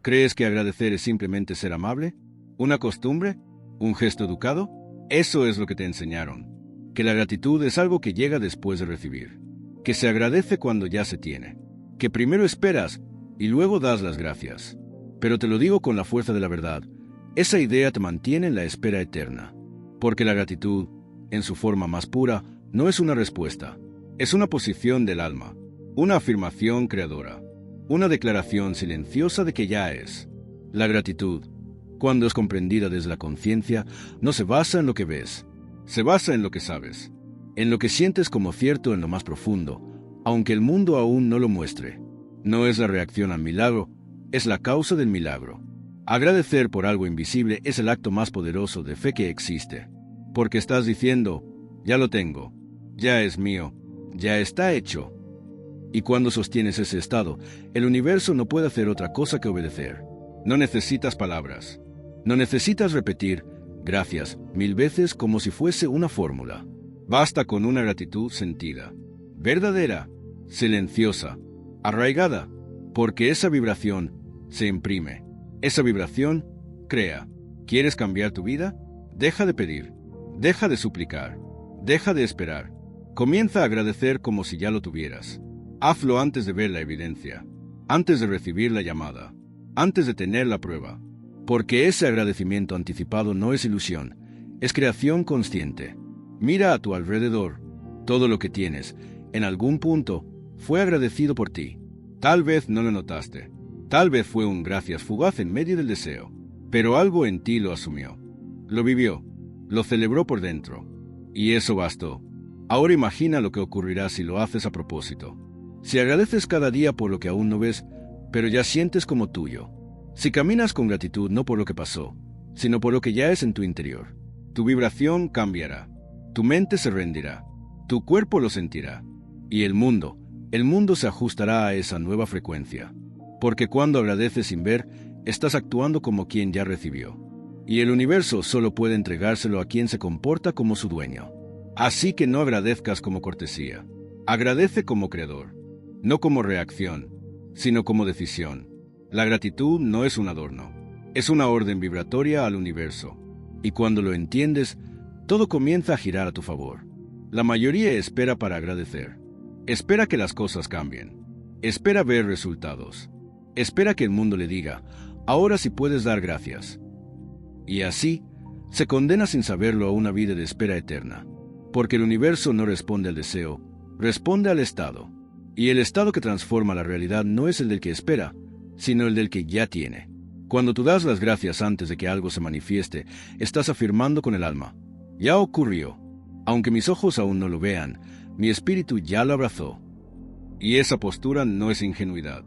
¿Crees que agradecer es simplemente ser amable? ¿Una costumbre? ¿Un gesto educado? Eso es lo que te enseñaron. Que la gratitud es algo que llega después de recibir. Que se agradece cuando ya se tiene. Que primero esperas y luego das las gracias. Pero te lo digo con la fuerza de la verdad, esa idea te mantiene en la espera eterna. Porque la gratitud, en su forma más pura, no es una respuesta. Es una posición del alma, una afirmación creadora, una declaración silenciosa de que ya es. La gratitud, cuando es comprendida desde la conciencia, no se basa en lo que ves, se basa en lo que sabes, en lo que sientes como cierto en lo más profundo, aunque el mundo aún no lo muestre. No es la reacción al milagro, es la causa del milagro. Agradecer por algo invisible es el acto más poderoso de fe que existe, porque estás diciendo, ya lo tengo, ya es mío, ya está hecho. Y cuando sostienes ese estado, el universo no puede hacer otra cosa que obedecer. No necesitas palabras. No necesitas repetir gracias 1000 veces como si fuese una fórmula. Basta con una gratitud sentida, verdadera, silenciosa, arraigada, porque esa vibración se imprime. Esa vibración crea. ¿Quieres cambiar tu vida? Deja de pedir, deja de suplicar, deja de esperar. Comienza a agradecer como si ya lo tuvieras. Hazlo antes de ver la evidencia, antes de recibir la llamada, antes de tener la prueba. Porque ese agradecimiento anticipado no es ilusión, es creación consciente. Mira a tu alrededor. Todo lo que tienes, en algún punto, fue agradecido por ti. Tal vez no lo notaste. Tal vez fue un gracias fugaz en medio del deseo. Pero algo en ti lo asumió. Lo vivió. Lo celebró por dentro. Y eso bastó. Ahora imagina lo que ocurrirá si lo haces a propósito. Si agradeces cada día por lo que aún no ves, pero ya sientes como tuyo. Si caminas con gratitud no por lo que pasó, sino por lo que ya es en tu interior. Tu vibración cambiará. Tu mente se rendirá. Tu cuerpo lo sentirá. Y el mundo se ajustará a esa nueva frecuencia. Porque cuando agradeces sin ver, estás actuando como quien ya recibió. Y el universo solo puede entregárselo a quien se comporta como su dueño. Así que no agradezcas como cortesía. Agradece como creador. No como reacción, sino como decisión. La gratitud no es un adorno. Es una orden vibratoria al universo. Y cuando lo entiendes, todo comienza a girar a tu favor. La mayoría espera para agradecer. Espera que las cosas cambien. Espera ver resultados. Espera que el mundo le diga, ahora sí puedes dar gracias. Y así, se condena sin saberlo a una vida de espera eterna. Porque el universo no responde al deseo, responde al estado. Y el estado que transforma la realidad no es el del que espera, sino el del que ya tiene. Cuando tú das las gracias antes de que algo se manifieste, estás afirmando con el alma, ya ocurrió. Aunque mis ojos aún no lo vean, mi espíritu ya lo abrazó. Y esa postura no es ingenuidad,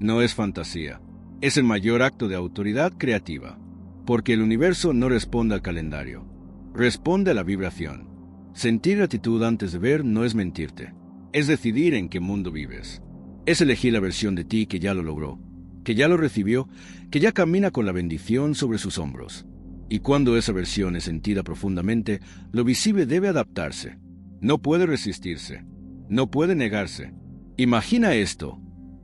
no es fantasía, es el mayor acto de autoridad creativa. Porque el universo no responde al calendario, responde a la vibración. Sentir gratitud antes de ver no es mentirte, es decidir en qué mundo vives. Es elegir la versión de ti que ya lo logró, que ya lo recibió, que ya camina con la bendición sobre sus hombros. Y cuando esa versión es sentida profundamente, lo visible debe adaptarse. No puede resistirse, no puede negarse. Imagina esto.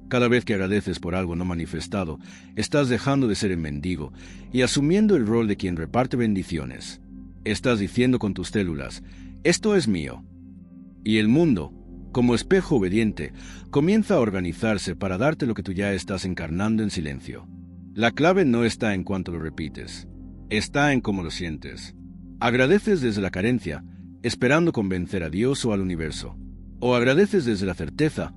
Cada vez que agradeces por algo no manifestado, estás dejando de ser el mendigo y asumiendo el rol de quien reparte bendiciones. Estás diciendo con tus células, esto es mío. Y el mundo, como espejo obediente, comienza a organizarse para darte lo que tú ya estás encarnando en silencio. La clave no está en cuánto lo repites, está en cómo lo sientes. Agradeces desde la carencia, esperando convencer a Dios o al universo. O agradeces desde la certeza,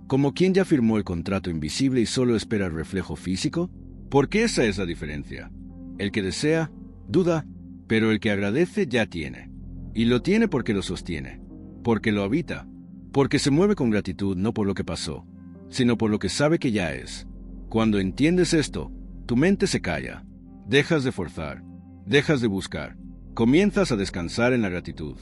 como quien ya firmó el contrato invisible y solo espera el reflejo físico. Porque esa es la diferencia. El que desea, duda, pero el que agradece ya tiene. Y lo tiene porque lo sostiene, porque lo habita, porque se mueve con gratitud no por lo que pasó, sino por lo que sabe que ya es. Cuando entiendes esto, tu mente se calla, dejas de forzar, dejas de buscar, comienzas a descansar en la gratitud.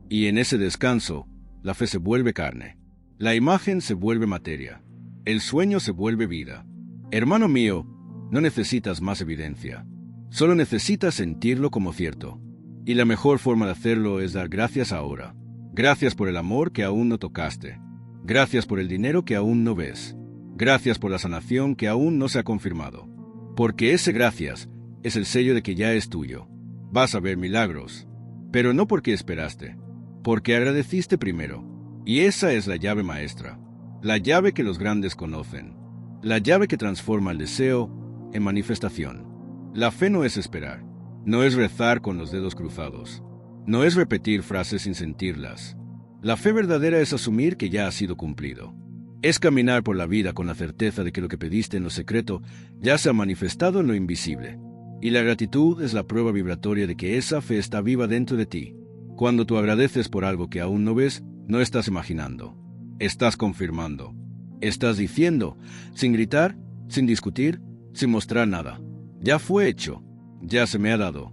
Y en ese descanso, la fe se vuelve carne, la imagen se vuelve materia, el sueño se vuelve vida. Hermano mío, no necesitas más evidencia, solo necesitas sentirlo como cierto. Y la mejor forma de hacerlo es dar gracias ahora. Gracias por el amor que aún no tocaste. Gracias por el dinero que aún no ves. Gracias por la sanación que aún no se ha confirmado. Porque ese gracias es el sello de que ya es tuyo. Vas a ver milagros, pero no porque esperaste, porque agradeciste primero. Y esa es la llave maestra, la llave que los grandes conocen, la llave que transforma el deseo en manifestación. La fe no es esperar, no es rezar con los dedos cruzados, no es repetir frases sin sentirlas. La fe verdadera es asumir que ya ha sido cumplido. Es caminar por la vida con la certeza de que lo que pediste en lo secreto ya se ha manifestado en lo invisible. Y la gratitud es la prueba vibratoria de que esa fe está viva dentro de ti. Cuando tú agradeces por algo que aún no ves, no estás imaginando, estás confirmando. Estás diciendo, sin gritar, sin discutir, sin mostrar nada: ya fue hecho, ya se me ha dado.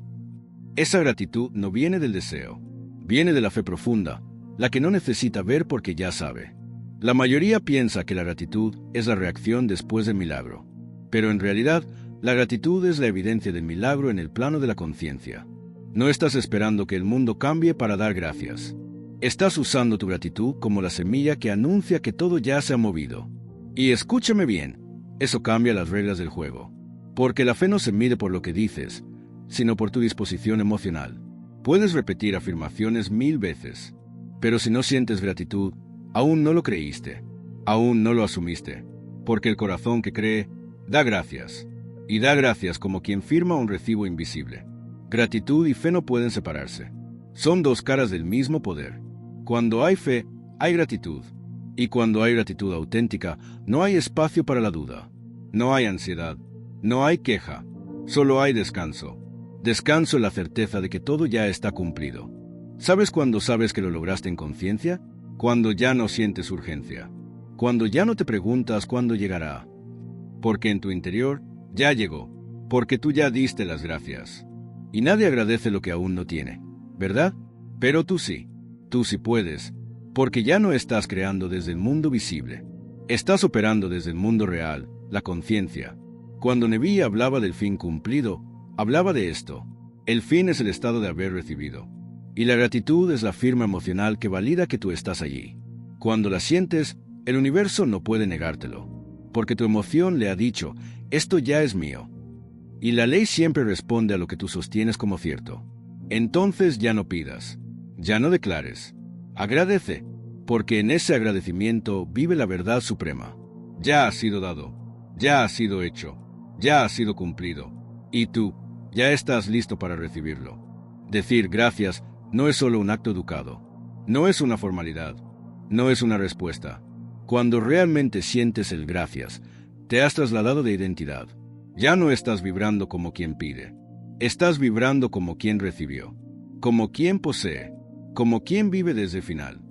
Esa gratitud no viene del deseo, viene de la fe profunda, la que no necesita ver porque ya sabe. La mayoría piensa que la gratitud es la reacción después del milagro, pero en realidad la gratitud es la evidencia del milagro en el plano de la conciencia. No estás esperando que el mundo cambie para dar gracias. Estás usando tu gratitud como la semilla que anuncia que todo ya se ha movido. Y escúchame bien, eso cambia las reglas del juego. Porque la fe no se mide por lo que dices, sino por tu disposición emocional. Puedes repetir afirmaciones 1000 veces, pero si no sientes gratitud, aún no lo creíste, aún no lo asumiste. Porque el corazón que cree, da gracias. Y da gracias como quien firma un recibo invisible. Gratitud y fe no pueden separarse. Son dos caras del mismo poder. Cuando hay fe, hay gratitud. Y cuando hay gratitud auténtica, no hay espacio para la duda. No hay ansiedad. No hay queja. Solo hay descanso. Descanso en la certeza de que todo ya está cumplido. ¿Sabes cuándo sabes que lo lograste en conciencia? Cuando ya no sientes urgencia. Cuando ya no te preguntas cuándo llegará. Porque en tu interior ya llegó. Porque tú ya diste las gracias. Y nadie agradece lo que aún no tiene, ¿verdad? Pero tú sí puedes, porque ya no estás creando desde el mundo visible. Estás operando desde el mundo real, la conciencia. Cuando Neví hablaba del fin cumplido, hablaba de esto. El fin es el estado de haber recibido. Y la gratitud es la firma emocional que valida que tú estás allí. Cuando la sientes, el universo no puede negártelo, porque tu emoción le ha dicho, esto ya es mío. Y la ley siempre responde a lo que tú sostienes como cierto. Entonces ya no pidas, ya no declares. Agradece, porque en ese agradecimiento vive la verdad suprema. Ya ha sido dado, ya ha sido hecho, ya ha sido cumplido. Y tú, ya estás listo para recibirlo. Decir gracias no es solo un acto educado, no es una formalidad, no es una respuesta. Cuando realmente sientes el gracias, te has trasladado de identidad. Ya no estás vibrando como quien pide, estás vibrando como quien recibió, como quien posee, como quien vive desde el final.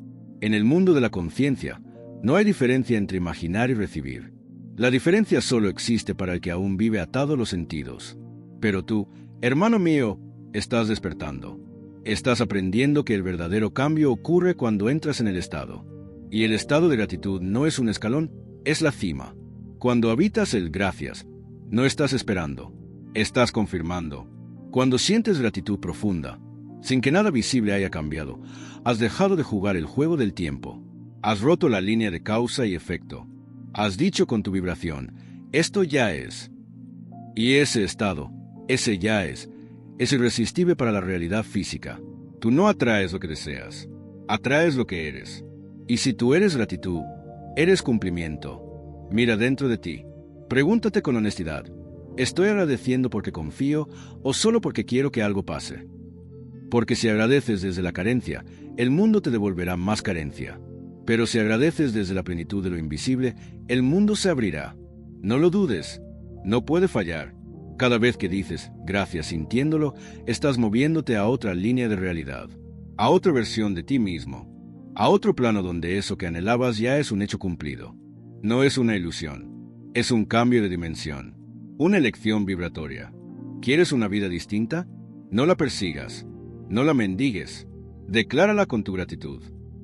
En el mundo de la conciencia, no hay diferencia entre imaginar y recibir. La diferencia solo existe para el que aún vive atado a los sentidos. Pero tú, hermano mío, estás despertando. Estás aprendiendo que el verdadero cambio ocurre cuando entras en el estado. Y el estado de gratitud no es un escalón, es la cima. Cuando habitas el gracias, no estás esperando, estás confirmando. Cuando sientes gratitud profunda, sin que nada visible haya cambiado, has dejado de jugar el juego del tiempo. Has roto la línea de causa y efecto. Has dicho con tu vibración, esto ya es. Y ese estado, ese ya es irresistible para la realidad física. Tú no atraes lo que deseas, atraes lo que eres. Y si tú eres gratitud, eres cumplimiento. Mira dentro de ti. Pregúntate con honestidad, ¿estoy agradeciendo porque confío o solo porque quiero que algo pase? Porque si agradeces desde la carencia, el mundo te devolverá más carencia. Pero si agradeces desde la plenitud de lo invisible, el mundo se abrirá. No lo dudes, no puede fallar. Cada vez que dices gracias sintiéndolo, estás moviéndote a otra línea de realidad, a otra versión de ti mismo, a otro plano donde eso que anhelabas ya es un hecho cumplido. No es una ilusión. Es un cambio de dimensión, una elección vibratoria. ¿Quieres una vida distinta? No la persigas, no la mendigues, declárala con tu gratitud.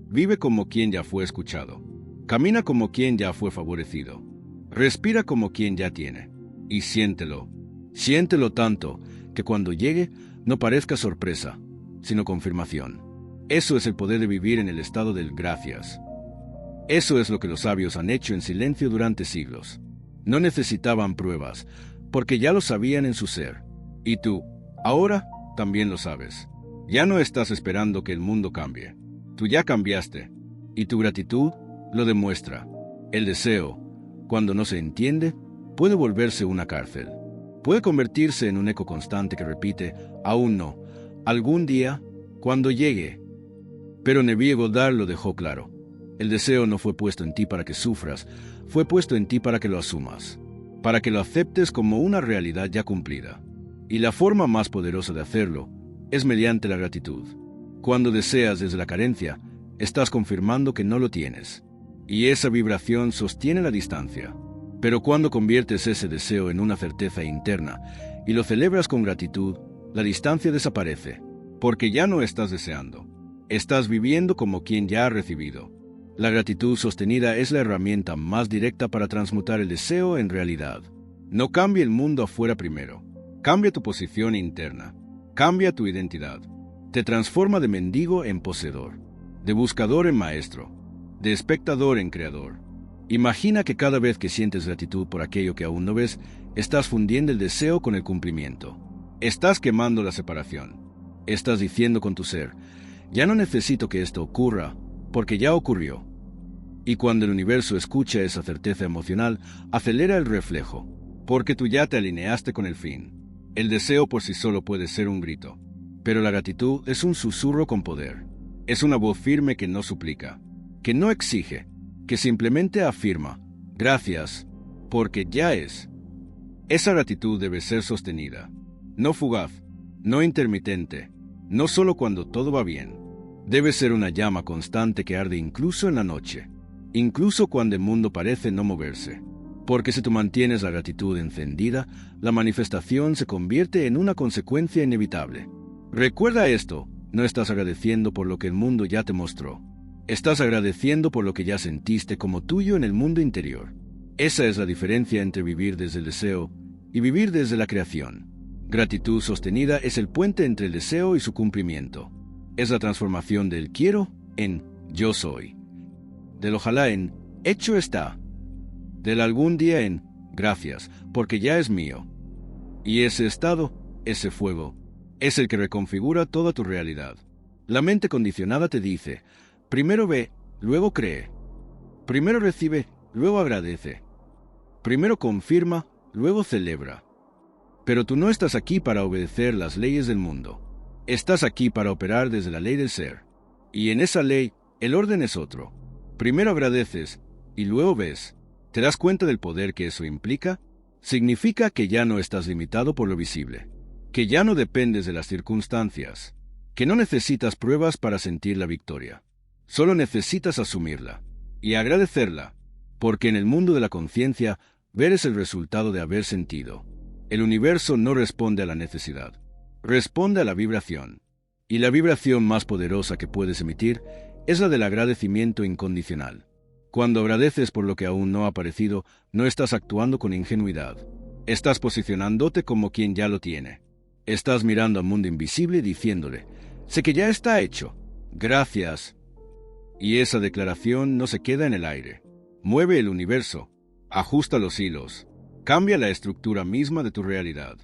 Vive como quien ya fue escuchado, camina como quien ya fue favorecido, respira como quien ya tiene, y siéntelo tanto que cuando llegue no parezca sorpresa, sino confirmación. Eso es el poder de vivir en el estado del gracias. Eso es lo que los sabios han hecho en silencio durante siglos. No necesitaban pruebas, porque ya lo sabían en su ser. Y tú, ahora, también lo sabes. Ya no estás esperando que el mundo cambie. Tú ya cambiaste, y tu gratitud lo demuestra. El deseo, cuando no se entiende, puede volverse una cárcel. Puede convertirse en un eco constante que repite, aún no, algún día, cuando llegue. Pero Neville Goddard lo dejó claro. El deseo no fue puesto en ti para que sufras, fue puesto en ti para que lo asumas, para que lo aceptes como una realidad ya cumplida. Y la forma más poderosa de hacerlo es mediante la gratitud. Cuando deseas desde la carencia, estás confirmando que no lo tienes, y esa vibración sostiene la distancia. Pero cuando conviertes ese deseo en una certeza interna y lo celebras con gratitud, la distancia desaparece, porque ya no estás deseando. Estás viviendo como quien ya ha recibido. La gratitud sostenida es la herramienta más directa para transmutar el deseo en realidad. No cambia el mundo afuera primero. Cambia tu posición interna. Cambia tu identidad. Te transforma de mendigo en poseedor, de buscador en maestro, de espectador en creador. Imagina que cada vez que sientes gratitud por aquello que aún no ves, estás fundiendo el deseo con el cumplimiento. Estás quemando la separación. Estás diciendo con tu ser, ya no necesito que esto ocurra, porque ya ocurrió. Y cuando el universo escucha esa certeza emocional, acelera el reflejo, porque tú ya te alineaste con el fin. El deseo por sí solo puede ser un grito, pero la gratitud es un susurro con poder. Es una voz firme que no suplica, que no exige, que simplemente afirma, gracias, porque ya es. Esa gratitud debe ser sostenida, no fugaz, no intermitente, no solo cuando todo va bien. Debe ser una llama constante que arde incluso en la noche, incluso cuando el mundo parece no moverse. Porque si tú mantienes la gratitud encendida, la manifestación se convierte en una consecuencia inevitable. Recuerda esto, no estás agradeciendo por lo que el mundo ya te mostró. Estás agradeciendo por lo que ya sentiste como tuyo en el mundo interior. Esa es la diferencia entre vivir desde el deseo y vivir desde la creación. Gratitud sostenida es el puente entre el deseo y su cumplimiento. Es la transformación del quiero en yo soy. Del ojalá en hecho está. Del algún día en gracias, porque ya es mío. Y ese estado, ese fuego, es el que reconfigura toda tu realidad. La mente condicionada te dice, primero ve, luego cree. Primero recibe, luego agradece. Primero confirma, luego celebra. Pero tú no estás aquí para obedecer las leyes del mundo. Estás aquí para operar desde la ley del ser. Y en esa ley, el orden es otro. Primero agradeces, y luego ves. ¿Te das cuenta del poder que eso implica? Significa que ya no estás limitado por lo visible, que ya no dependes de las circunstancias, que no necesitas pruebas para sentir la victoria. Solo necesitas asumirla y agradecerla, porque en el mundo de la conciencia, ver es el resultado de haber sentido. El universo no responde a la necesidad, responde a la vibración. Y la vibración más poderosa que puedes emitir es la del agradecimiento incondicional. Cuando agradeces por lo que aún no ha aparecido, no estás actuando con ingenuidad. Estás posicionándote como quien ya lo tiene. Estás mirando al mundo invisible diciéndole, sé que ya está hecho. Gracias. Y esa declaración no se queda en el aire. Mueve el universo, ajusta los hilos, cambia la estructura misma de tu realidad.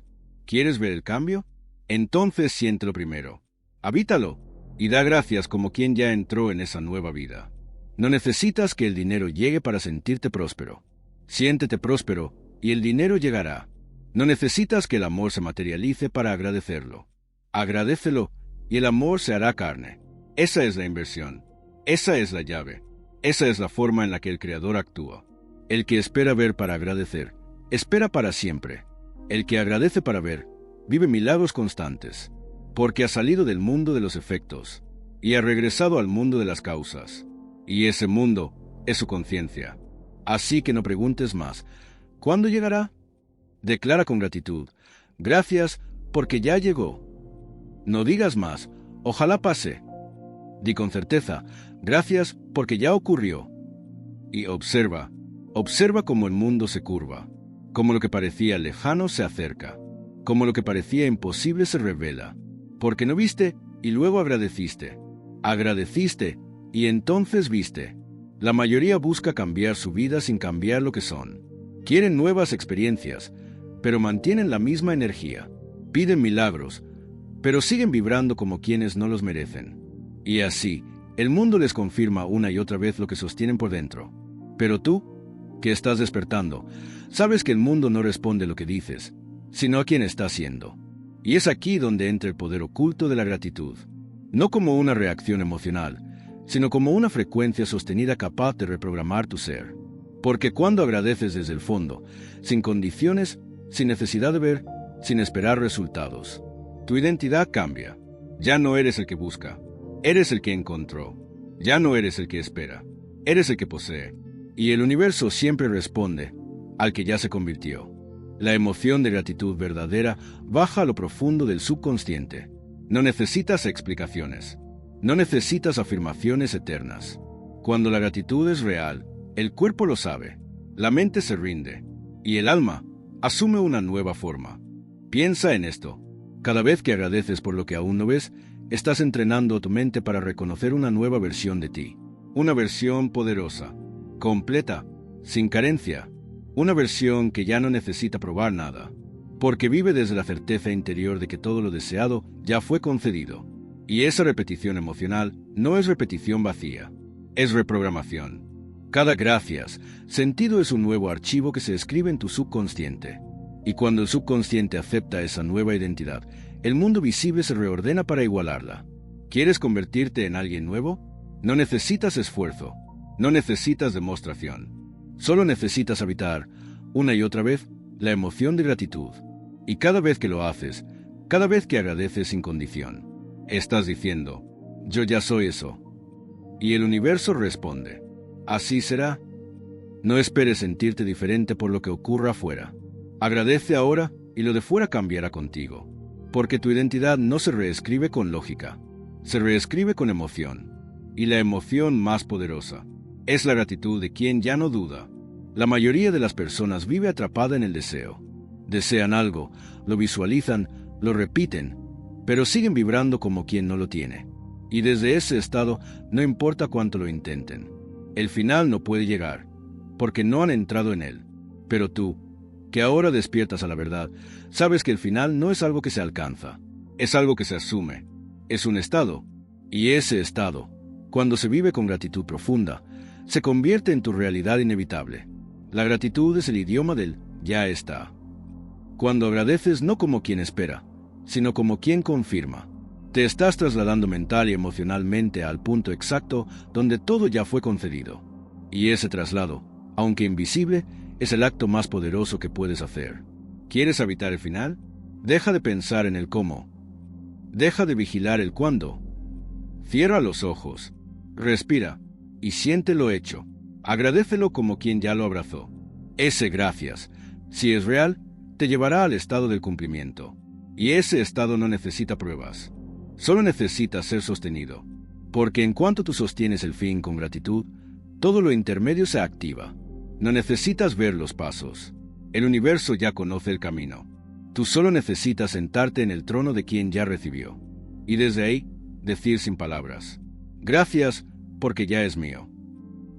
¿Quieres ver el cambio? Entonces siéntelo primero. Habítalo y da gracias como quien ya entró en esa nueva vida. No necesitas que el dinero llegue para sentirte próspero. Siéntete próspero y el dinero llegará. No necesitas que el amor se materialice para agradecerlo. Agradécelo y el amor se hará carne. Esa es la inversión. Esa es la llave. Esa es la forma en la que el Creador actúa. El que espera ver para agradecer, espera para siempre. El que agradece para ver, vive milagros constantes, porque ha salido del mundo de los efectos y ha regresado al mundo de las causas. Y ese mundo es su conciencia. Así que no preguntes más. ¿Cuándo llegará? Declara con gratitud. Gracias porque ya llegó. No digas más. Ojalá pase. Di con certeza. Gracias porque ya ocurrió. Y observa. Observa cómo el mundo se curva. Cómo lo que parecía lejano se acerca. Cómo lo que parecía imposible se revela. Porque no viste y luego agradeciste. Agradeciste y entonces viste. La mayoría busca cambiar su vida sin cambiar lo que son. Quieren nuevas experiencias, pero mantienen la misma energía. Piden milagros, pero siguen vibrando como quienes no los merecen. Y así, el mundo les confirma una y otra vez lo que sostienen por dentro. Pero tú, que estás despertando, sabes que el mundo no responde lo que dices, sino a quien está siendo. Y es aquí donde entra el poder oculto de la gratitud. No como una reacción emocional, sino como una frecuencia sostenida capaz de reprogramar tu ser. Porque cuando agradeces desde el fondo, sin condiciones, sin necesidad de ver, sin esperar resultados, tu identidad cambia. Ya no eres el que busca, eres el que encontró. Ya no eres el que espera, eres el que posee. Y el universo siempre responde al que ya se convirtió. La emoción de gratitud verdadera baja a lo profundo del subconsciente. No necesitas explicaciones. No necesitas afirmaciones eternas. Cuando la gratitud es real, el cuerpo lo sabe, la mente se rinde, y el alma asume una nueva forma. Piensa en esto. Cada vez que agradeces por lo que aún no ves, estás entrenando tu mente para reconocer una nueva versión de ti. Una versión poderosa, completa, sin carencia. Una versión que ya no necesita probar nada, porque vive desde la certeza interior de que todo lo deseado ya fue concedido. Y esa repetición emocional no es repetición vacía, es reprogramación. Cada gracias sentido es un nuevo archivo que se escribe en tu subconsciente. Y cuando el subconsciente acepta esa nueva identidad, el mundo visible se reordena para igualarla. ¿Quieres convertirte en alguien nuevo? No necesitas esfuerzo, no necesitas demostración. Solo necesitas habitar, una y otra vez, la emoción de gratitud. Y cada vez que lo haces, cada vez que agradeces sin condición, estás diciendo, yo ya soy eso. Y el universo responde, así será. No esperes sentirte diferente por lo que ocurra afuera. Agradece ahora y lo de fuera cambiará contigo. Porque tu identidad no se reescribe con lógica, se reescribe con emoción. Y la emoción más poderosa es la gratitud de quien ya no duda. La mayoría de las personas vive atrapada en el deseo. Desean algo, lo visualizan, lo repiten, pero siguen vibrando como quien no lo tiene. Y desde ese estado, no importa cuánto lo intenten, el final no puede llegar, porque no han entrado en él. Pero tú, que ahora despiertas a la verdad, sabes que el final no es algo que se alcanza, es algo que se asume, es un estado. Y ese estado, cuando se vive con gratitud profunda, se convierte en tu realidad inevitable. La gratitud es el idioma del ya está. Cuando agradeces no como quien espera, sino como quien confirma, te estás trasladando mental y emocionalmente al punto exacto donde todo ya fue concedido. Y ese traslado, aunque invisible, es el acto más poderoso que puedes hacer. ¿Quieres habitar el final? Deja de pensar en el cómo. Deja de vigilar el cuándo. Cierra los ojos, respira y siente lo hecho. Agradécelo como quien ya lo abrazó. Ese gracias, si es real, te llevará al estado del cumplimiento. Y ese estado no necesita pruebas. Solo necesita ser sostenido. Porque en cuanto tú sostienes el fin con gratitud, todo lo intermedio se activa. No necesitas ver los pasos. El universo ya conoce el camino. Tú solo necesitas sentarte en el trono de quien ya recibió. Y desde ahí, decir sin palabras, gracias porque ya es mío.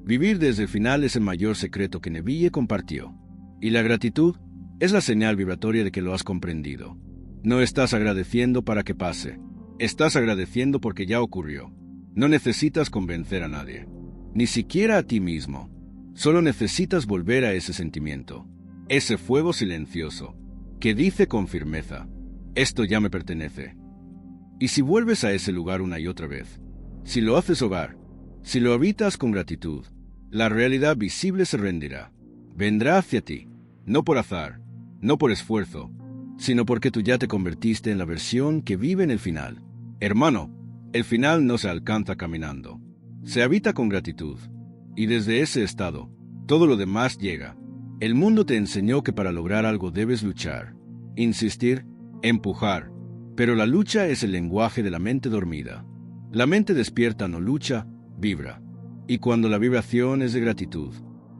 Vivir desde el final es el mayor secreto que Neville compartió. Y la gratitud es la señal vibratoria de que lo has comprendido. No estás agradeciendo para que pase. Estás agradeciendo porque ya ocurrió. No necesitas convencer a nadie, ni siquiera a ti mismo. Solo necesitas volver a ese sentimiento, ese fuego silencioso, que dice con firmeza, esto ya me pertenece. Y si vuelves a ese lugar una y otra vez, si lo haces hogar, si lo habitas con gratitud, la realidad visible se rendirá. Vendrá hacia ti, no por azar, no por esfuerzo, sino porque tú ya te convertiste en la versión que vive en el final. Hermano, el final no se alcanza caminando, se habita con gratitud. Y desde ese estado, todo lo demás llega. El mundo te enseñó que para lograr algo debes luchar, insistir, empujar. Pero la lucha es el lenguaje de la mente dormida. La mente despierta no lucha, vibra. Y cuando la vibración es de gratitud,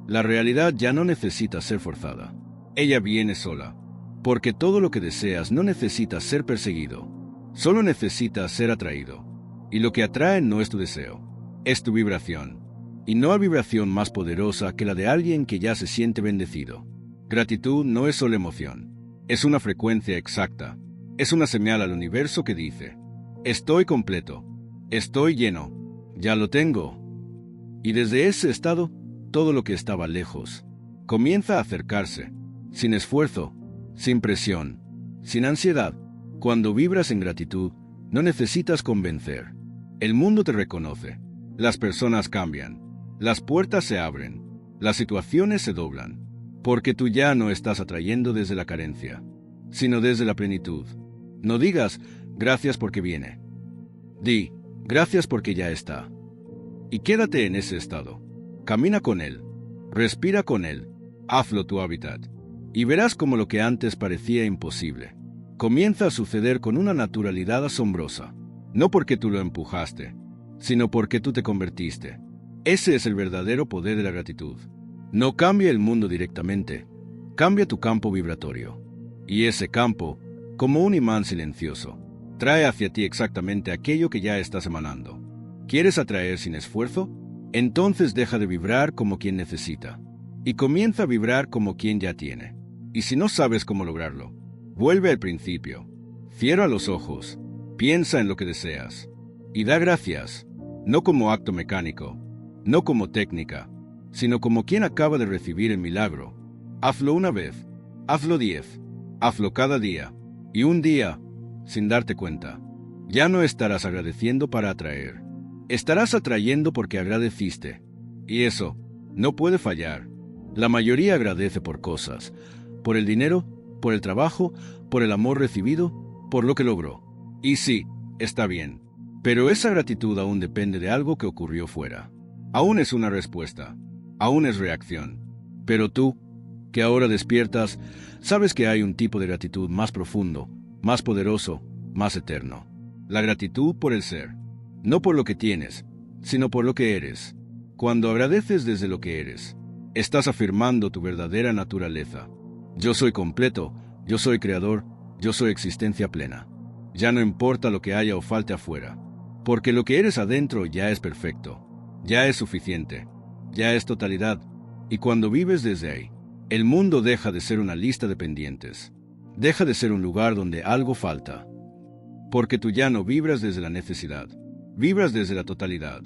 la realidad ya no necesita ser forzada. Ella viene sola. Porque todo lo que deseas no necesita ser perseguido. Solo necesita ser atraído. Y lo que atrae no es tu deseo, es tu vibración. Y no hay vibración más poderosa que la de alguien que ya se siente bendecido. Gratitud no es solo emoción, Es una frecuencia exacta. Es una señal al universo que dice: estoy completo, estoy lleno, ya lo tengo. Y desde ese estado, todo lo que estaba lejos comienza a acercarse, sin esfuerzo, sin presión, sin ansiedad. Cuando vibras en gratitud, no necesitas convencer. El mundo te reconoce, las personas cambian, las puertas se abren, las situaciones se doblan, porque tú ya no estás atrayendo desde la carencia, sino desde la plenitud. No digas gracias porque viene. Di gracias porque ya está. Y quédate en ese estado. Camina con él, respira con él, hazlo tu hábitat, y verás cómo lo que antes parecía imposible comienza a suceder con una naturalidad asombrosa. No porque tú lo empujaste, sino porque tú te convertiste. Ese es el verdadero poder de la gratitud. No cambia el mundo directamente, cambia tu campo vibratorio. Y ese campo, como un imán silencioso, trae hacia ti exactamente aquello que ya estás emanando. ¿Quieres atraer sin esfuerzo? Entonces deja de vibrar como quien necesita y comienza a vibrar como quien ya tiene. Y si no sabes cómo lograrlo, vuelve al principio. Cierra los ojos, piensa en lo que deseas y da gracias, no como acto mecánico, no como técnica, sino como quien acaba de recibir el milagro. Hazlo una vez, hazlo 10, hazlo cada día, y un día, sin darte cuenta, ya no estarás agradeciendo para atraer. Estarás atrayendo porque agradeciste. Y eso no puede fallar. La mayoría agradece por cosas, por el dinero, por el trabajo, por el amor recibido, por lo que logró. Y sí, está bien. Pero esa gratitud aún depende de algo que ocurrió fuera. Aún es una respuesta, aún es reacción. Pero tú, que ahora despiertas, sabes que hay un tipo de gratitud más profundo, más poderoso, más eterno. La gratitud por el ser. No por lo que tienes, sino por lo que eres. Cuando agradeces desde lo que eres, estás afirmando tu verdadera naturaleza. Yo soy completo, yo soy creador, yo soy existencia plena. Ya no importa lo que haya o falte afuera, porque lo que eres adentro ya es perfecto, ya es suficiente, ya es totalidad. Y cuando vives desde ahí, el mundo deja de ser una lista de pendientes, deja de ser un lugar donde algo falta, porque tú ya no vibras desde la necesidad. Vibras desde la totalidad.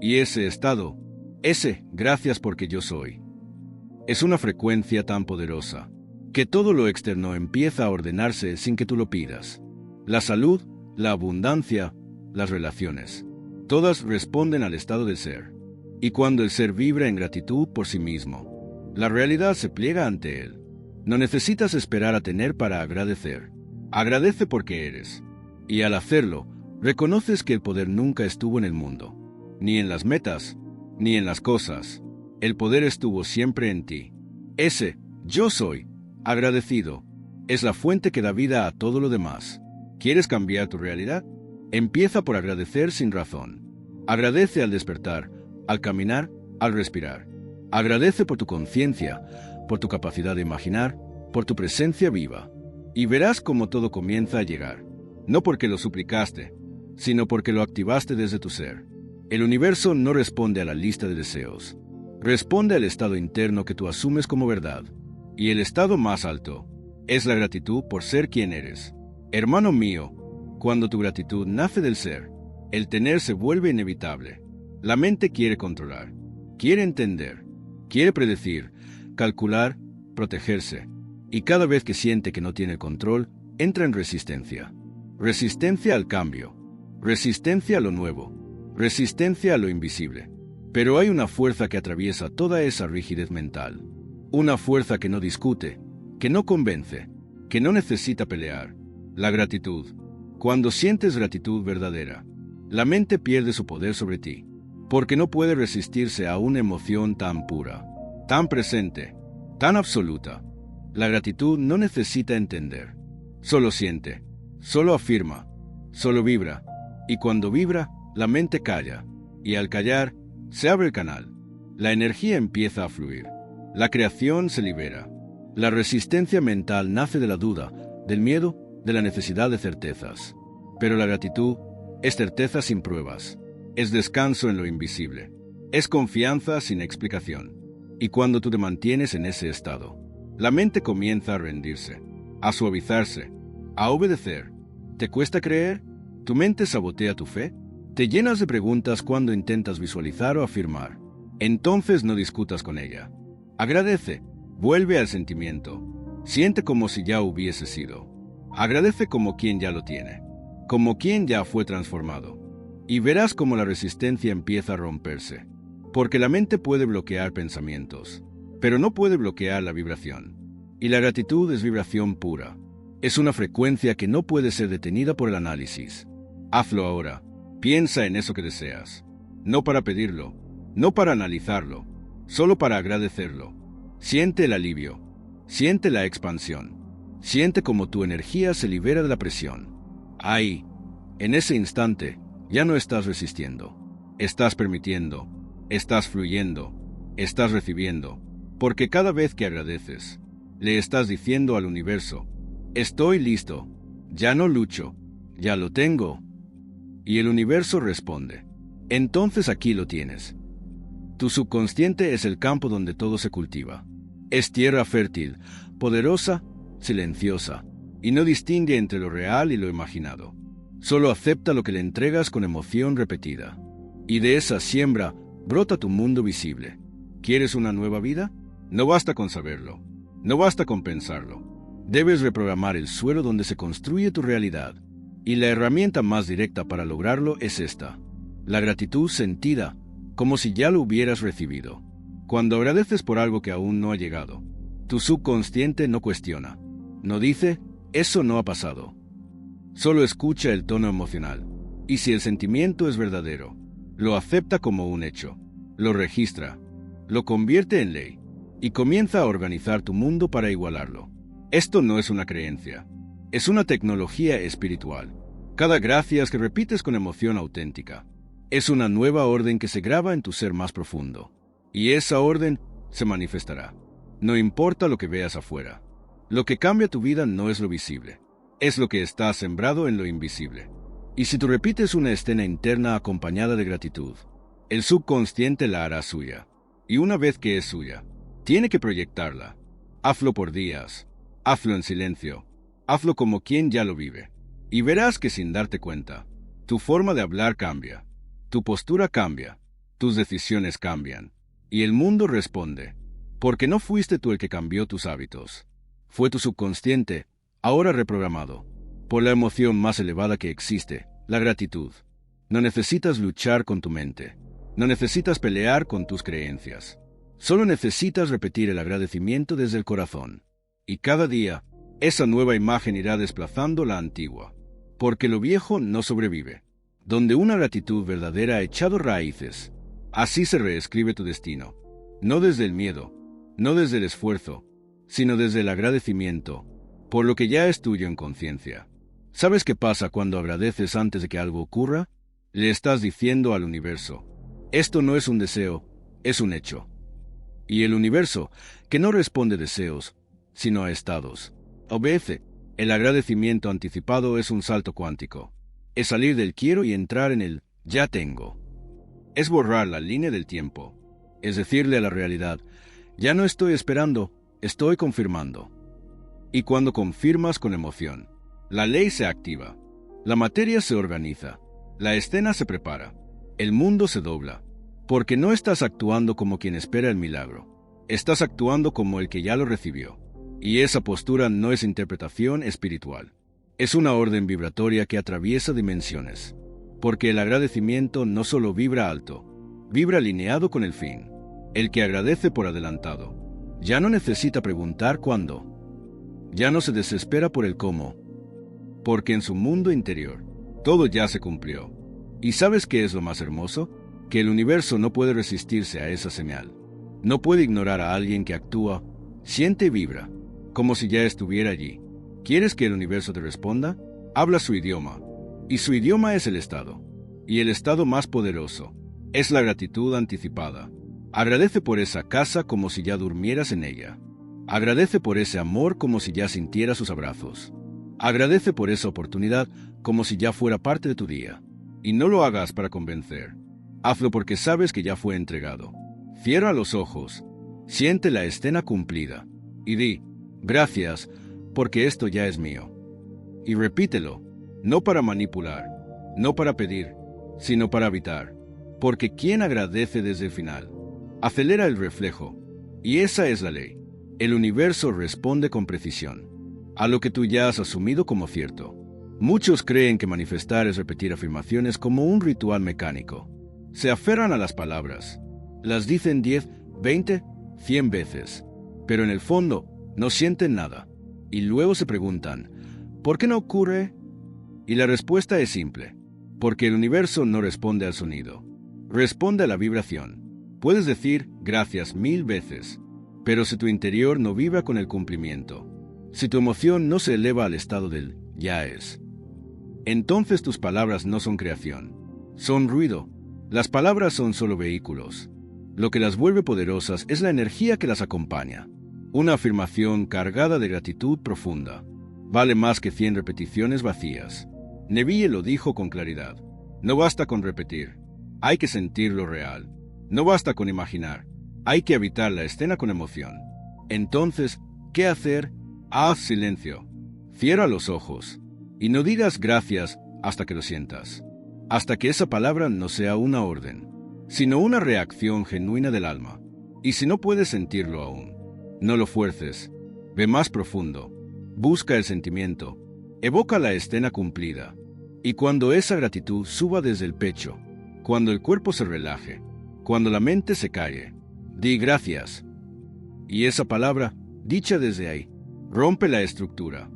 Y ese estado, ese gracias porque yo soy, es una frecuencia tan poderosa que todo lo externo empieza a ordenarse sin que tú lo pidas. La salud, la abundancia, las relaciones, todas responden al estado de ser. Y cuando el ser vibra en gratitud por sí mismo, la realidad se pliega ante él. No necesitas esperar a tener para agradecer. Agradece porque eres. Y al hacerlo, reconoces que el poder nunca estuvo en el mundo, ni en las metas, ni en las cosas. El poder estuvo siempre en ti. Ese, yo soy, agradecido, es la fuente que da vida a todo lo demás. ¿Quieres cambiar tu realidad? Empieza por agradecer sin razón. Agradece al despertar, al caminar, al respirar. Agradece por tu conciencia, por tu capacidad de imaginar, por tu presencia viva. Y verás cómo todo comienza a llegar. No porque lo suplicaste, sino porque lo activaste desde tu ser. El universo no responde a la lista de deseos. Responde al estado interno que tú asumes como verdad. Y el estado más alto es la gratitud por ser quien eres. Hermano mío, cuando tu gratitud nace del ser, el tener se vuelve inevitable. La mente quiere controlar, quiere entender, quiere predecir, calcular, protegerse. Y cada vez que siente que no tiene control, entra en resistencia. Resistencia al cambio. Resistencia a lo nuevo, resistencia a lo invisible. Pero hay una fuerza que atraviesa toda esa rigidez mental. Una fuerza que no discute, que no convence, que no necesita pelear. La gratitud. Cuando sientes gratitud verdadera, la mente pierde su poder sobre ti, porque no puede resistirse a una emoción tan pura, tan presente, tan absoluta. La gratitud no necesita entender. Solo siente, solo afirma, solo vibra. Y cuando vibra, la mente calla, y al callar, se abre el canal. La energía empieza a fluir. La creación se libera. La resistencia mental nace de la duda, del miedo, de la necesidad de certezas. Pero la gratitud es certeza sin pruebas. Es descanso en lo invisible. Es confianza sin explicación. Y cuando tú te mantienes en ese estado, la mente comienza a rendirse. a suavizarse, a obedecer. ¿Te cuesta creer? ¿Tu mente sabotea tu fe? ¿Te llenas de preguntas cuando intentas visualizar o afirmar? Entonces no discutas con ella. Agradece, vuelve al sentimiento. Siente como si ya hubiese sido. Agradece como quien ya lo tiene, como quien ya fue transformado. Y verás cómo la resistencia empieza a romperse. Porque la mente puede bloquear pensamientos, pero no puede bloquear la vibración. Y la gratitud es vibración pura. Es una frecuencia que no puede ser detenida por el análisis. Hazlo ahora. Piensa en eso que deseas. No para pedirlo, no para analizarlo, solo para agradecerlo. Siente el alivio. Siente la expansión. Siente cómo tu energía se libera de la presión. Ahí, en ese instante, ya no estás resistiendo. Estás permitiendo. Estás fluyendo. Estás recibiendo. Porque cada vez que agradeces, le estás diciendo al universo: estoy listo. Ya no lucho. Ya lo tengo. Y el universo responde: entonces aquí lo tienes. Tu subconsciente es el campo donde todo se cultiva. Es tierra fértil, poderosa, silenciosa, y no distingue entre lo real y lo imaginado. Solo acepta lo que le entregas con emoción repetida. Y de esa siembra brota tu mundo visible. ¿Quieres una nueva vida? No basta con saberlo. No basta con pensarlo. Debes reprogramar el suelo donde se construye tu realidad. Y la herramienta más directa para lograrlo es esta: la gratitud sentida, como si ya lo hubieras recibido. Cuando agradeces por algo que aún no ha llegado, tu subconsciente no cuestiona. No dice: eso no ha pasado. Solo escucha el tono emocional. Y si el sentimiento es verdadero, lo acepta como un hecho, lo registra, lo convierte en ley, y comienza a organizar tu mundo para igualarlo. Esto no es una creencia. Es una tecnología espiritual. Cada gracias que repites con emoción auténtica es una nueva orden que se graba en tu ser más profundo. Y esa orden se manifestará. No importa lo que veas afuera. Lo que cambia tu vida no es lo visible. Es lo que está sembrado en lo invisible. Y si tú repites una escena interna acompañada de gratitud, el subconsciente la hará suya. Y una vez que es suya, tiene que proyectarla. Hazlo por días. Hazlo en silencio. Hazlo como quien ya lo vive. Y verás que sin darte cuenta, tu forma de hablar cambia. Tu postura cambia. Tus decisiones cambian. Y el mundo responde. Porque no fuiste tú el que cambió tus hábitos. Fue tu subconsciente, ahora reprogramado, por la emoción más elevada que existe, la gratitud. No necesitas luchar con tu mente. No necesitas pelear con tus creencias. Solo necesitas repetir el agradecimiento desde el corazón. Y cada día, esa nueva imagen irá desplazando la antigua. Porque lo viejo no sobrevive. Donde una gratitud verdadera ha echado raíces, así se reescribe tu destino. No desde el miedo, no desde el esfuerzo, sino desde el agradecimiento, por lo que ya es tuyo en conciencia. ¿Sabes qué pasa cuando agradeces antes de que algo ocurra? Le estás diciendo al universo: esto no es un deseo, es un hecho. Y el universo, que no responde deseos, sino a estados, obedece. El agradecimiento anticipado es un salto cuántico. Es salir del quiero y entrar en el ya tengo. Es borrar la línea del tiempo. Es decirle a la realidad: ya no estoy esperando, estoy confirmando. Y cuando confirmas con emoción, la ley se activa. La materia se organiza. La escena se prepara. El mundo se dobla. Porque no estás actuando como quien espera el milagro. Estás actuando como el que ya lo recibió. Y esa postura no es interpretación espiritual. Es una orden vibratoria que atraviesa dimensiones. Porque el agradecimiento no solo vibra alto, vibra alineado con el fin. El que agradece por adelantado ya no necesita preguntar cuándo. Ya no se desespera por el cómo. Porque en su mundo interior, todo ya se cumplió. ¿Y sabes qué es lo más hermoso? Que el universo no puede resistirse a esa señal. No puede ignorar a alguien que actúa, siente y vibra, como si ya estuviera allí. ¿Quieres que el universo te responda? Habla su idioma. Y su idioma es el estado. Y el estado más poderoso es la gratitud anticipada. Agradece por esa casa como si ya durmieras en ella. Agradece por ese amor como si ya sintieras sus abrazos. Agradece por esa oportunidad como si ya fuera parte de tu día. Y no lo hagas para convencer. Hazlo porque sabes que ya fue entregado. Cierra los ojos. Siente la escena cumplida. Y di: gracias, porque esto ya es mío. Y repítelo, no para manipular, no para pedir, sino para habitar, porque quien agradece desde el final, acelera el reflejo, y esa es la ley. El universo responde con precisión a lo que tú ya has asumido como cierto. Muchos creen que manifestar es repetir afirmaciones como un ritual mecánico. Se aferran a las palabras, las dicen 10, 20, 100 veces, pero en el fondo no sienten nada. Y luego se preguntan, ¿por qué no ocurre? Y la respuesta es simple, porque el universo no responde al sonido, responde a la vibración. Puedes decir gracias 1000 veces, pero si tu interior no vibra con el cumplimiento, si tu emoción no se eleva al estado del ya es, entonces tus palabras no son creación, son ruido. Las palabras son solo vehículos. Lo que las vuelve poderosas es la energía que las acompaña. Una afirmación cargada de gratitud profunda vale más que 100 repeticiones vacías. Neville lo dijo con claridad. No basta con repetir, hay que sentirlo real. No basta con imaginar, hay que habitar la escena con emoción. Entonces, ¿qué hacer? Haz silencio. Cierra los ojos y no digas gracias hasta que lo sientas, hasta que esa palabra no sea una orden, sino una reacción genuina del alma. Y si no puedes sentirlo aún, no lo fuerces. Ve más profundo. Busca el sentimiento. Evoca la escena cumplida. Y cuando esa gratitud suba desde el pecho, cuando el cuerpo se relaje, cuando la mente se calle, di gracias. Y esa palabra, dicha desde ahí, rompe la estructura,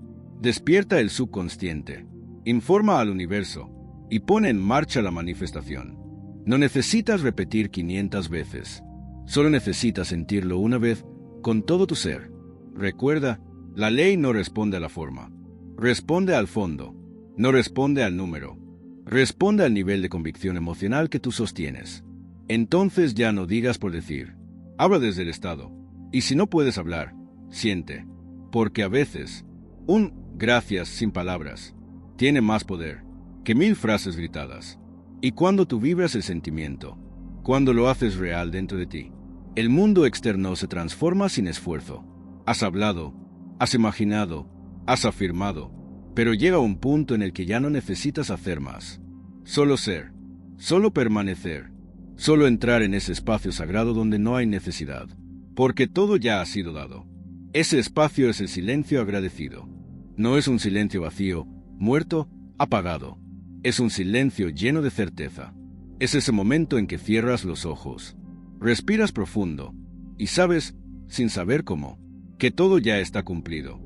despierta el subconsciente, informa al universo y pone en marcha la manifestación. No necesitas repetir 500 veces. Solo necesitas sentirlo una vez con todo tu ser. Recuerda, la ley no responde a la forma. Responde al fondo. No responde al número. Responde al nivel de convicción emocional que tú sostienes. Entonces ya no digas por decir. Habla desde el estado. Y si no puedes hablar, siente. Porque a veces, un gracias sin palabras tiene más poder que 1000 frases gritadas. Y cuando tú vibras el sentimiento, cuando lo haces real dentro de ti, el mundo externo se transforma sin esfuerzo. Has hablado, has imaginado, has afirmado, pero llega un punto en el que ya no necesitas hacer más. Solo ser, solo permanecer, solo entrar en ese espacio sagrado donde no hay necesidad, porque todo ya ha sido dado. Ese espacio es el silencio agradecido. No es un silencio vacío, muerto, apagado. Es un silencio lleno de certeza. Es ese momento en que cierras los ojos, respiras profundo y sabes, sin saber cómo, que todo ya está cumplido.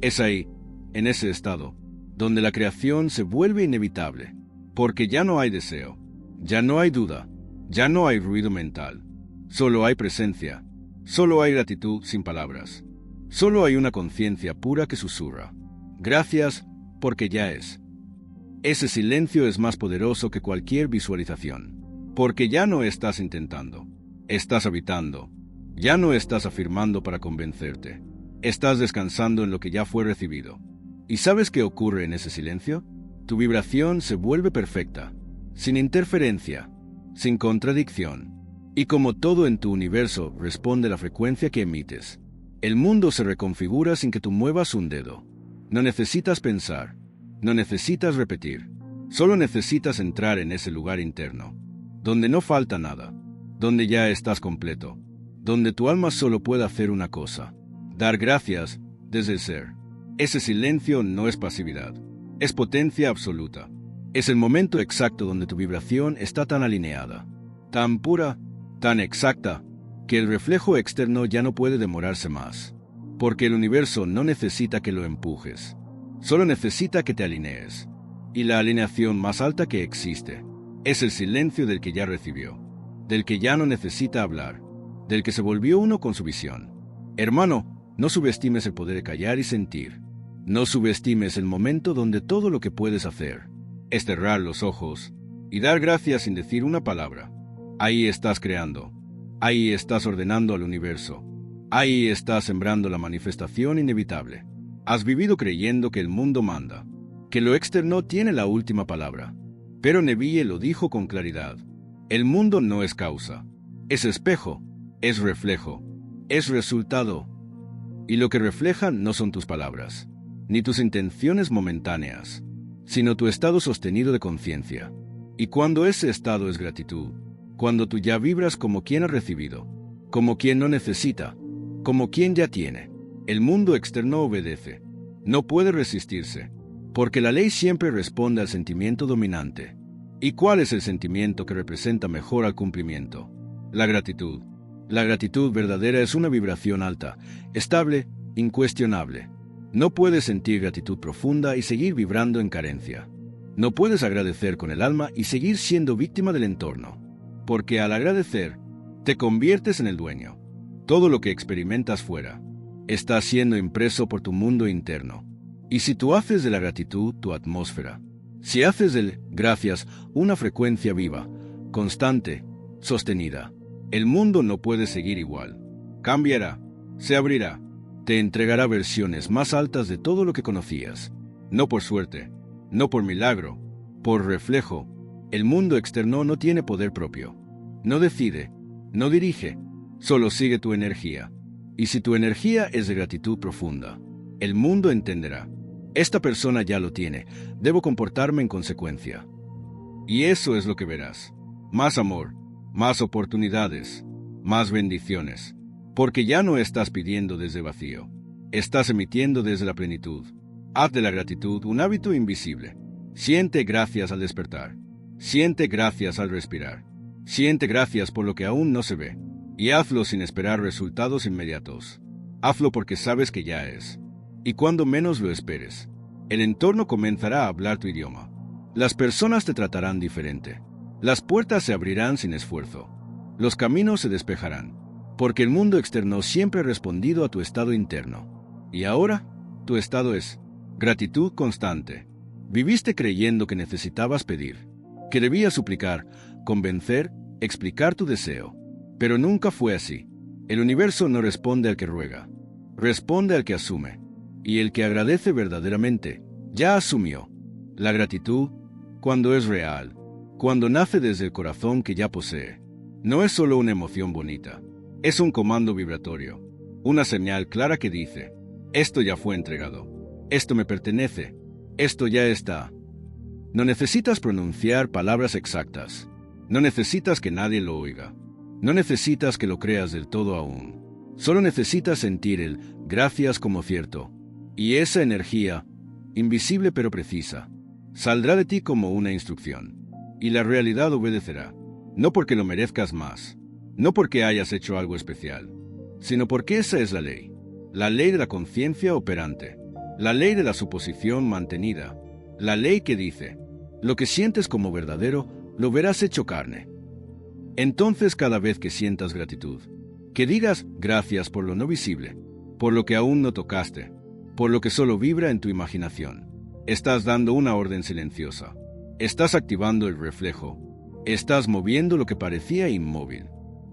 Es ahí, en ese estado, donde la creación se vuelve inevitable, porque ya no hay deseo, ya no hay duda, ya no hay ruido mental, solo hay presencia, solo hay gratitud sin palabras, solo hay una conciencia pura que susurra. Gracias, porque ya es. Ese silencio es más poderoso que cualquier visualización, porque ya no estás intentando, estás habitando, ya no estás afirmando para convencerte, estás descansando en lo que ya fue recibido. ¿Y sabes qué ocurre en ese silencio? Tu vibración se vuelve perfecta, sin interferencia, sin contradicción. Y como todo en tu universo responde a la frecuencia que emites, el mundo se reconfigura sin que tú muevas un dedo. No necesitas pensar, no necesitas repetir, solo necesitas entrar en ese lugar interno, donde no falta nada, donde ya estás completo, donde tu alma solo puede hacer una cosa, dar gracias desde el ser. Ese silencio no es pasividad, es potencia absoluta. Es el momento exacto donde tu vibración está tan alineada, tan pura, tan exacta, que el reflejo externo ya no puede demorarse más, porque el universo no necesita que lo empujes, solo necesita que te alinees. Y la alineación más alta que existe es el silencio del que ya recibió, del que ya no necesita hablar, del que se volvió uno con su visión. Hermano, no subestimes el poder de callar y sentir. No subestimes el momento donde todo lo que puedes hacer es cerrar los ojos y dar gracias sin decir una palabra. Ahí estás creando, ahí estás ordenando al universo, ahí estás sembrando la manifestación inevitable. Has vivido creyendo que el mundo manda, que lo externo tiene la última palabra. Pero Neville lo dijo con claridad. El mundo no es causa, es espejo, es reflejo, es resultado. Y lo que refleja no son tus palabras, ni tus intenciones momentáneas, sino tu estado sostenido de conciencia. Y cuando ese estado es gratitud, cuando tú ya vibras como quien ha recibido, como quien no necesita, como quien ya tiene, el mundo externo obedece. No puede resistirse, porque la ley siempre responde al sentimiento dominante. ¿Y cuál es el sentimiento que representa mejor al cumplimiento? La gratitud. La gratitud verdadera es una vibración alta, estable, incuestionable. No puedes sentir gratitud profunda y seguir vibrando en carencia. No puedes agradecer con el alma y seguir siendo víctima del entorno. Porque al agradecer, te conviertes en el dueño. Todo lo que experimentas fuera está siendo impreso por tu mundo interno. Y si tú haces de la gratitud tu atmósfera, si haces del gracias una frecuencia viva, constante, sostenida, el mundo no puede seguir igual. Cambiará, se abrirá, te entregará versiones más altas de todo lo que conocías. No por suerte, no por milagro, por reflejo. El mundo externo no tiene poder propio. No decide, no dirige, solo sigue tu energía. Y si tu energía es de gratitud profunda, el mundo entenderá. Esta persona ya lo tiene, debo comportarme en consecuencia. Y eso es lo que verás. Más amor, más oportunidades, más bendiciones. Porque ya no estás pidiendo desde vacío, estás emitiendo desde la plenitud. Haz de la gratitud un hábito invisible. Siente gracias al despertar. Siente gracias al respirar. Siente gracias por lo que aún no se ve. Y hazlo sin esperar resultados inmediatos. Hazlo porque sabes que ya es. Y cuando menos lo esperes, el entorno comenzará a hablar tu idioma. Las personas te tratarán diferente. Las puertas se abrirán sin esfuerzo. Los caminos se despejarán. Porque el mundo externo siempre ha respondido a tu estado interno. Y ahora, tu estado es gratitud constante. Viviste creyendo que necesitabas pedir, que debías suplicar, convencer, explicar tu deseo. Pero nunca fue así. El universo no responde al que ruega, responde al que asume. Y el que agradece verdaderamente, ya asumió. La gratitud, cuando es real, cuando nace desde el corazón que ya posee, no es solo una emoción bonita, es un comando vibratorio, una señal clara que dice, esto ya fue entregado, esto me pertenece, esto ya está. No necesitas pronunciar palabras exactas, no necesitas que nadie lo oiga, no necesitas que lo creas del todo aún, solo necesitas sentir el gracias como cierto. Y esa energía, invisible pero precisa, saldrá de ti como una instrucción. Y la realidad obedecerá, no porque lo merezcas más, no porque hayas hecho algo especial, sino porque esa es la ley de la conciencia operante, la ley de la suposición mantenida, la ley que dice, lo que sientes como verdadero, lo verás hecho carne. Entonces cada vez que sientas gratitud, que digas gracias por lo no visible, por lo que aún no tocaste, por lo que solo vibra en tu imaginación. Estás dando una orden silenciosa. Estás activando el reflejo. Estás moviendo lo que parecía inmóvil.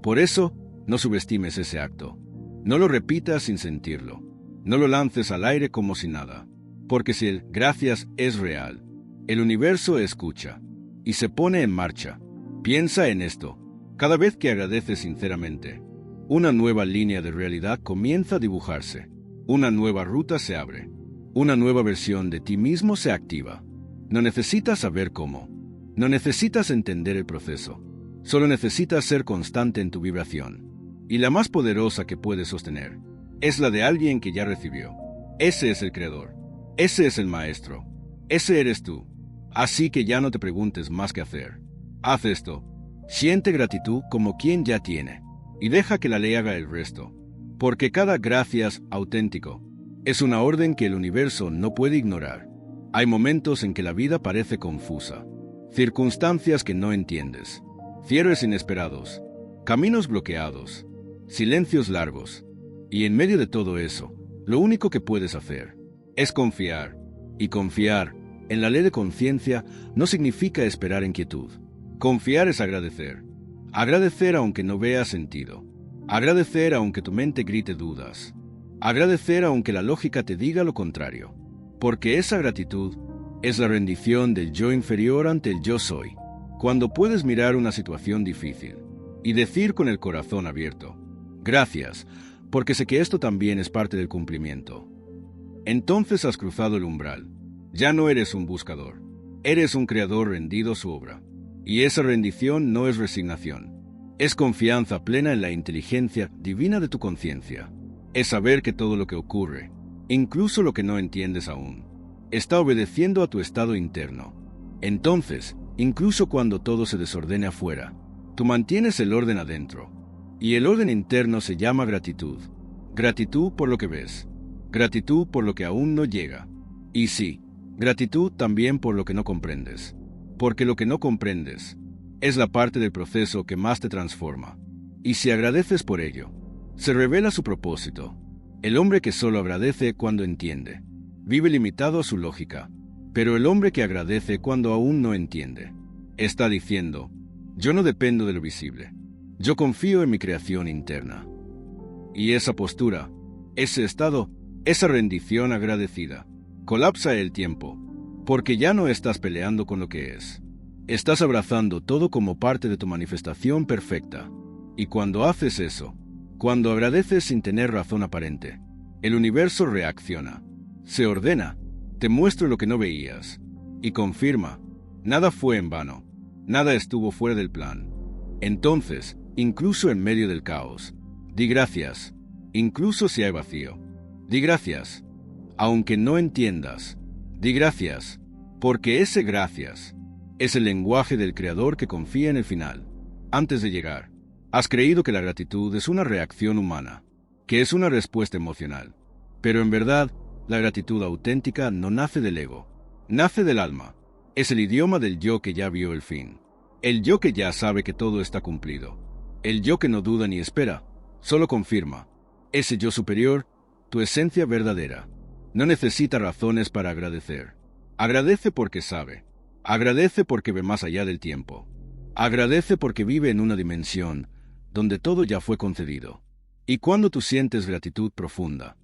Por eso, no subestimes ese acto. No lo repitas sin sentirlo. No lo lances al aire como si nada. Porque si el gracias es real, el universo escucha y se pone en marcha. Piensa en esto. Cada vez que agradeces sinceramente, una nueva línea de realidad comienza a dibujarse. Una nueva ruta se abre. Una nueva versión de ti mismo se activa. No necesitas saber cómo. No necesitas entender el proceso. Solo necesitas ser constante en tu vibración. Y la más poderosa que puedes sostener es la de alguien que ya recibió. Ese es el creador. Ese es el maestro. Ese eres tú. Así que ya no te preguntes más qué hacer. Haz esto. Siente gratitud como quien ya tiene. Y deja que la ley haga el resto. Porque cada gracias auténtico es una orden que el universo no puede ignorar. Hay momentos en que la vida parece confusa, circunstancias que no entiendes, cierres inesperados, caminos bloqueados, silencios largos. Y en medio de todo eso, lo único que puedes hacer es confiar. Y confiar en la ley de conciencia no significa esperar en quietud. Confiar es agradecer. Agradecer aunque no veas sentido. Agradecer aunque tu mente grite dudas. Agradecer aunque la lógica te diga lo contrario. Porque esa gratitud es la rendición del yo inferior ante el yo soy. Cuando puedes mirar una situación difícil y decir con el corazón abierto, gracias, porque sé que esto también es parte del cumplimiento. entonces has cruzado el umbral. Ya no eres un buscador. Eres un creador rendido a su obra. Y esa rendición no es resignación. Es confianza plena en la inteligencia divina de tu conciencia. Es saber que todo lo que ocurre, incluso lo que no entiendes aún, está obedeciendo a tu estado interno. Entonces, incluso cuando todo se desordene afuera, tú mantienes el orden adentro. Y el orden interno se llama gratitud. Gratitud por lo que ves. Gratitud por lo que aún no llega. Y sí, gratitud también por lo que no comprendes. Porque lo que no comprendes es la parte del proceso que más te transforma. Y si agradeces por ello, se revela su propósito. El hombre que solo agradece cuando entiende, vive limitado a su lógica. Pero el hombre que agradece cuando aún no entiende, está diciendo, yo no dependo de lo visible. Yo confío en mi creación interna. Y esa postura, ese estado, esa rendición agradecida, colapsa el tiempo, porque ya no estás peleando con lo que es. Estás abrazando todo como parte de tu manifestación perfecta. Y cuando haces eso, cuando agradeces sin tener razón aparente, el universo reacciona, se ordena, te muestra lo que no veías, y confirma, nada fue en vano, nada estuvo fuera del plan. Entonces, incluso en medio del caos, di gracias, incluso si hay vacío. Di gracias, aunque no entiendas. Di gracias, porque ese gracias es el lenguaje del Creador que confía en el final. Antes de llegar, has creído que la gratitud es una reacción humana, que es una respuesta emocional. Pero en verdad, la gratitud auténtica no nace del ego, nace del alma. Es el idioma del yo que ya vio el fin. El yo que ya sabe que todo está cumplido. El yo que no duda ni espera, solo confirma. Ese yo superior, tu esencia verdadera, no necesita razones para agradecer. Agradece porque sabe. Agradece porque ve más allá del tiempo. Agradece porque vive en una dimensión donde todo ya fue concedido. Y cuando tú sientes gratitud profunda,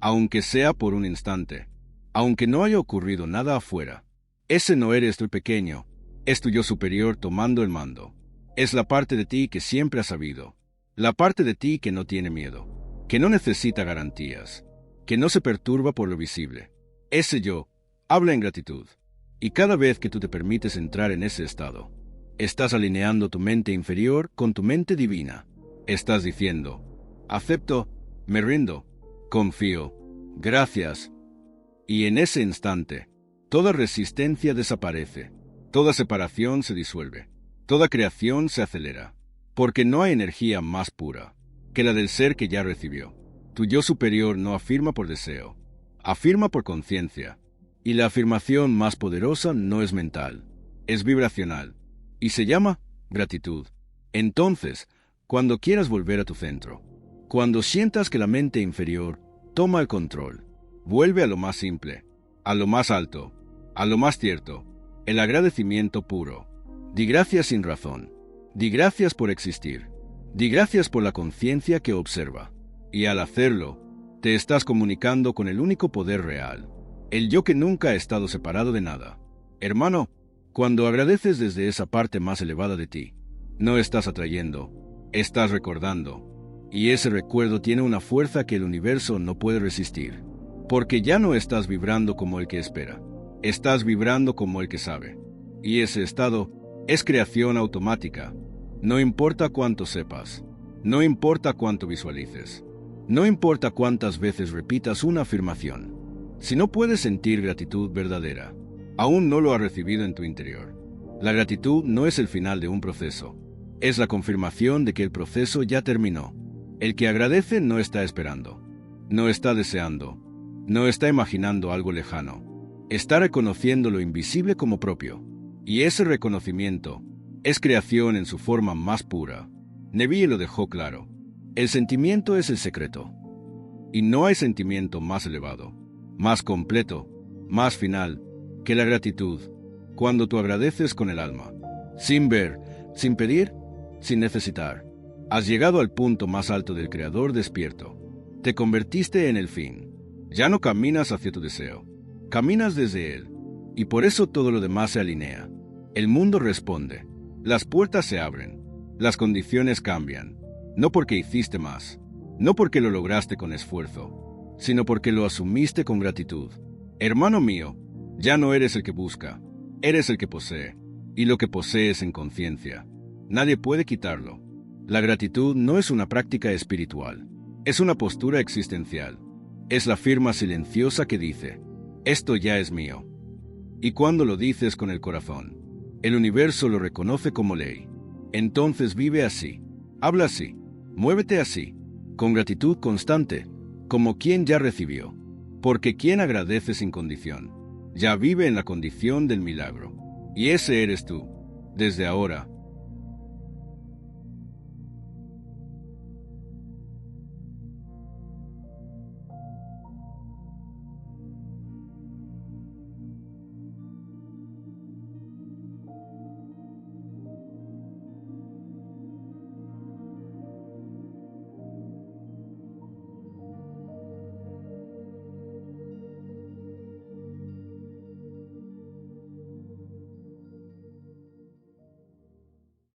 aunque sea por un instante, aunque no haya ocurrido nada afuera, ese no eres tú pequeño, es tu yo superior tomando el mando. Es la parte de ti que siempre has sabido, la parte de ti que no tiene miedo, que no necesita garantías, que no se perturba por lo visible. Ese yo habla en gratitud, y cada vez que tú te permites entrar en ese estado, estás alineando tu mente inferior con tu mente divina. Estás diciendo, acepto, me rindo, confío, gracias. Y en ese instante, toda resistencia desaparece, toda separación se disuelve, toda creación se acelera, porque no hay energía más pura que la del ser que ya recibió. Tu yo superior no afirma por deseo, afirma por conciencia, y la afirmación más poderosa no es mental, es vibracional, y se llama gratitud. Entonces, cuando quieras volver a tu centro, cuando sientas que la mente inferior toma el control, vuelve a lo más simple, a lo más alto, a lo más cierto, el agradecimiento puro. Di gracias sin razón, di gracias por existir, di gracias por la conciencia que observa, y al hacerlo, te estás comunicando con el único poder real, el yo que nunca ha estado separado de nada. Hermano, cuando agradeces desde esa parte más elevada de ti, no estás atrayendo, estás recordando, y ese recuerdo tiene una fuerza que el universo no puede resistir, porque ya no estás vibrando como el que espera, estás vibrando como el que sabe, y ese estado es creación automática. No importa cuánto sepas, no importa cuánto visualices, no importa cuántas veces repitas una afirmación, si no puedes sentir gratitud verdadera, aún no lo has recibido en tu interior. La gratitud no es el final de un proceso, es la confirmación de que el proceso ya terminó. El que agradece no está esperando, no está deseando, no está imaginando algo lejano, está reconociendo lo invisible como propio, y ese reconocimiento es creación en su forma más pura. Neville lo dejó claro, el sentimiento es el secreto, y no hay sentimiento más elevado, más completo, más final, que la gratitud, cuando tú agradeces con el alma, sin ver, sin pedir, sin necesitar. Has llegado al punto más alto del Creador despierto. Te convertiste en el fin. Ya no caminas hacia tu deseo. Caminas desde él. Y por eso todo lo demás se alinea. El mundo responde. Las puertas se abren. Las condiciones cambian. No porque hiciste más. No porque lo lograste con esfuerzo. sino porque lo asumiste con gratitud. Hermano mío, ya no eres el que busca, eres el que posee, y lo que posees en conciencia. Nadie puede quitarlo. La gratitud no es una práctica espiritual, es una postura existencial. Es la firma silenciosa que dice, esto ya es mío. Y cuando lo dices con el corazón, el universo lo reconoce como ley. Entonces vive así, habla así, muévete así, con gratitud constante, como quien ya recibió. Porque quien agradece sin condición, ya vive en la condición del milagro. Y ese eres tú, desde ahora,